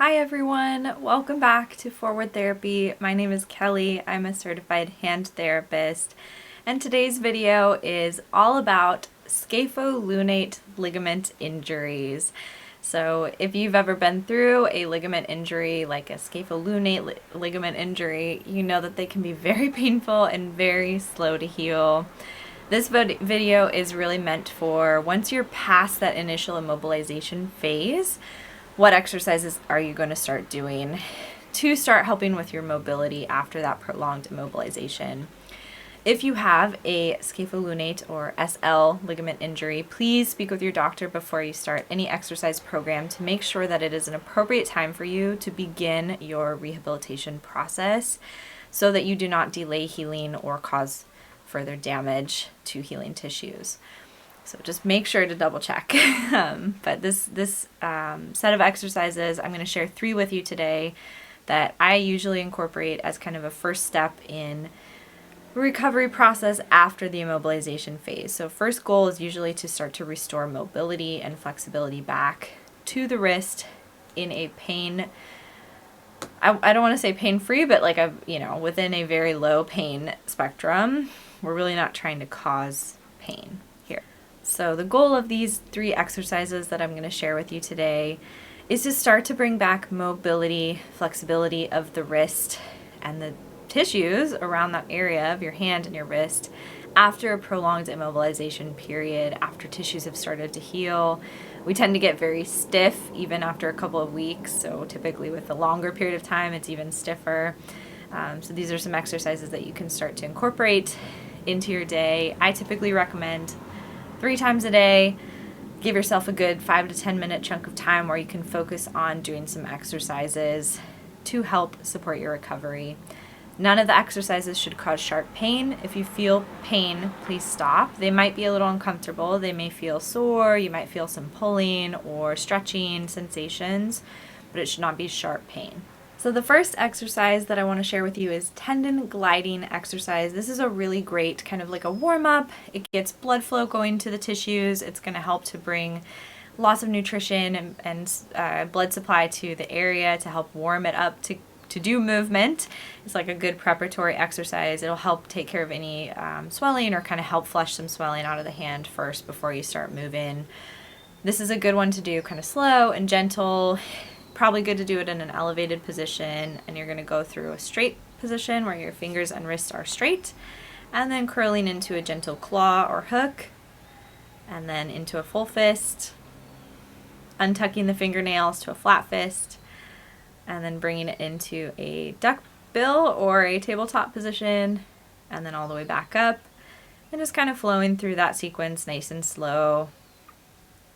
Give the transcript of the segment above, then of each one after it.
Hi everyone, welcome back to Forward Therapy. My name is Kelly. I'm a certified hand therapist, and today's video is all about scapholunate ligament injuries. So if you've ever been through a ligament injury, like a scapholunate ligament injury, you know that they can be very painful and very slow to heal. This video is really meant for once you're past that initial immobilization phase. What exercises are you going to start doing to start helping with your mobility after that prolonged immobilization? If you have a scapholunate or SL ligament injury, please speak with your doctor before you start any exercise program to make sure that it is an appropriate time for you to begin your rehabilitation process so that you do not delay healing or cause further damage to healing tissues. So just make sure to double check. But this set of exercises, I'm going to share 3 with you today that I usually incorporate as kind of a first step in recovery process after the immobilization phase. So first goal is usually to start to restore mobility and flexibility back to the wrist in a pain, I don't want to say pain-free, but like within a very low pain spectrum. We're really not trying to cause pain here. So the goal of these 3 exercises that I'm going to share with you today is to start to bring back mobility, flexibility of the wrist and the tissues around that area of your hand and your wrist after a prolonged immobilization period, after tissues have started to heal. We tend to get very stiff even after a couple of weeks, so typically with a longer period of time it's even stiffer. So these are some exercises that you can start to incorporate into your day. I typically recommend 3 times a day. Give yourself a good 5 to 10 minute chunk of time where you can focus on doing some exercises to help support your recovery. None of the exercises should cause sharp pain. If you feel pain, please stop. They might be a little uncomfortable. They may feel sore. You might feel some pulling or stretching sensations, but it should not be sharp pain. So the first exercise that I want to share with you is tendon gliding exercise. This is a really great kind of like a warm-up. It gets blood flow going to the tissues. It's going to help to bring lots of nutrition and blood supply to the area to help warm it up to do movement. It's like a good preparatory exercise. It'll help take care of any swelling or kind of help flush some swelling out of the hand first before you start moving. This is a good one to do kind of slow and gentle. Probably good to do it in an elevated position, and you're going to go through a straight position where your fingers and wrists are straight, and then curling into a gentle claw or hook, and then into a full fist, untucking the fingernails to a flat fist, and then bringing it into a duck bill or a tabletop position, and then all the way back up, and just kind of flowing through that sequence nice and slow.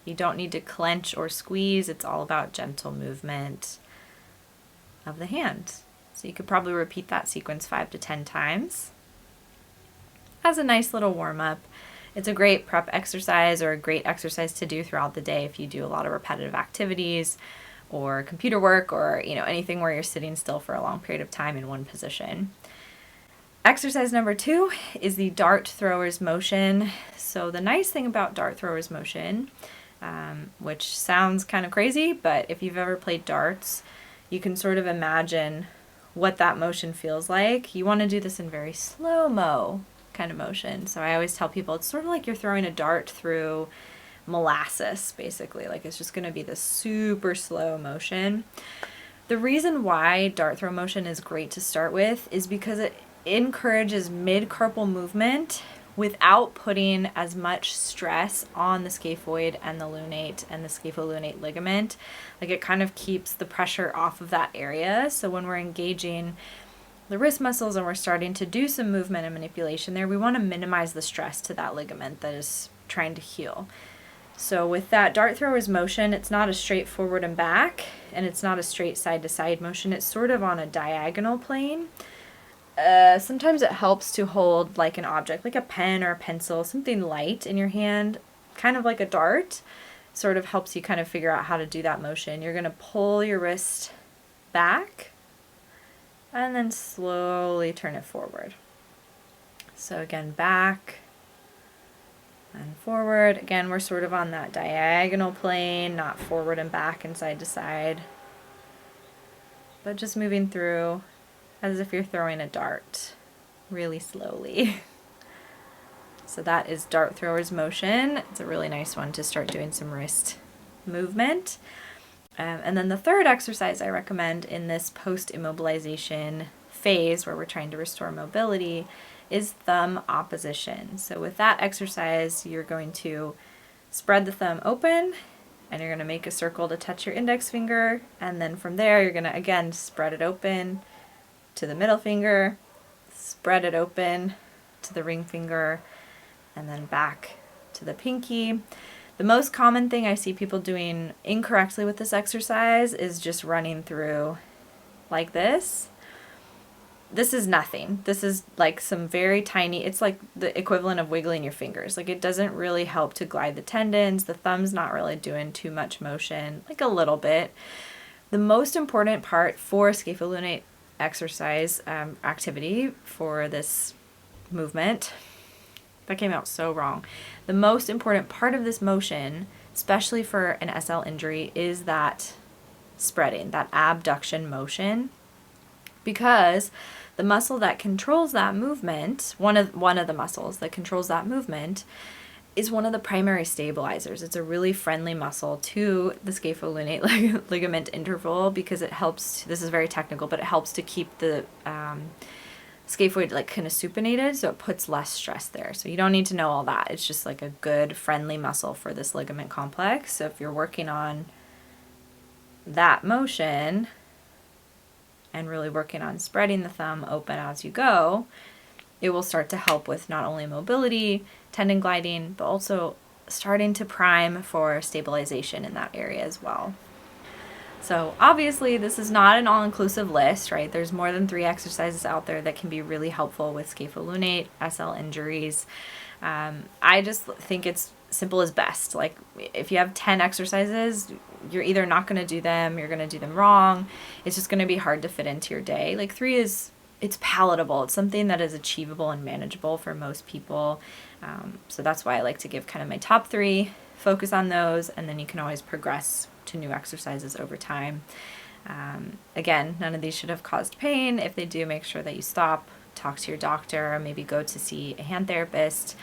You don't need to clench or squeeze. It's all about gentle movement of the hand. So you could probably repeat that sequence 5 to 10 times as a nice little warm-up. It's a great prep exercise or a great exercise to do throughout the day if you do a lot of repetitive activities or computer work or anything where you're sitting still for a long period of time in one position. Exercise number 2 is the dart thrower's motion. So the nice thing about dart thrower's motion, which sounds kind of crazy, but if you've ever played darts, you can sort of imagine what that motion feels like. You want to do this in very slow-mo kind of motion. So I always tell people it's sort of like you're throwing a dart through molasses, basically. Like it's just going to be this super slow motion. The reason why dart throw motion is great to start with is because it encourages mid-carpal movement without putting as much stress on the scaphoid and the lunate and the scapholunate ligament. Like it kind of keeps the pressure off of that area. So when we're engaging the wrist muscles and we're starting to do some movement and manipulation there, we want to minimize the stress to that ligament that is trying to heal. So with that dart thrower's motion, it's not a straight forward and back, and it's not a straight side to side motion. It's sort of on a diagonal plane. Sometimes it helps to hold like an object, like a pen or a pencil, something light in your hand, kind of like a dart. Sort of helps you kind of figure out how to do that motion. You're going to pull your wrist back and then slowly turn it forward. So again, back and forward. Again, we're sort of on that diagonal plane, not forward and back and side to side. but just moving through as if you're throwing a dart really slowly. So that is dart thrower's motion. It's a really nice one to start doing some wrist movement. And then the third exercise I recommend in this post-immobilization phase where we're trying to restore mobility is thumb opposition. So with that exercise, you're going to spread the thumb open and you're going to make a circle to touch your index finger. And then from there, you're going to, again, spread it open to the middle finger, spread it open to the ring finger, and then back to the pinky. The most common thing I see people doing incorrectly with this exercise is just running through like this. This is nothing. This is like some very tiny, it's like the equivalent of wiggling your fingers. Like it doesn't really help to glide the tendons. The thumb's not really doing too much motion, like a little bit. The most important part for scapholunate exercise activity for this movement, that came out so wrong. The most important part of this motion, especially for an SL injury, is that spreading, that abduction motion, because the muscle that controls that movement, one of the muscles that controls that movement, is one of the primary stabilizers. It's a really friendly muscle to the scapholunate ligament interval because it helps, this is very technical, but it helps to keep the scaphoid like kind of supinated, so it puts less stress there. So you don't need to know all that. It's just like a good friendly muscle for this ligament complex. So if you're working on that motion and really working on spreading the thumb open as you go, it will start to help with not only mobility, tendon gliding, but also starting to prime for stabilization in that area as well. So obviously this is not an all-inclusive list, right? There's more than 3 exercises out there that can be really helpful with scapholunate, SL injuries. I just think it's simple is best. Like if you have 10 exercises, you're either not going to do them, you're going to do them wrong. It's just going to be hard to fit into your day. Like 3 is, it's palatable. It's something that is achievable and manageable for most people. So that's why I like to give kind of my top 3, focus on those, and then you can always progress to new exercises over time. Again, none of these should have caused pain. If they do, make sure that you stop, talk to your doctor, or maybe go to see a hand therapist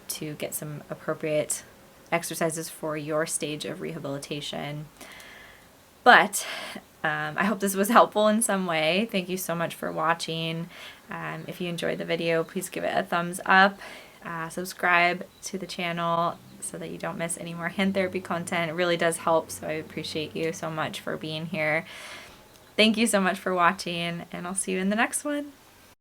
to get some appropriate exercises for your stage of rehabilitation. But I hope this was helpful in some way. Thank you so much for watching. If you enjoyed the video, please give it a thumbs up. Subscribe to the channel so that you don't miss any more hand therapy content. It really does help, so I appreciate you so much for being here. Thank you so much for watching, and I'll see you in the next one.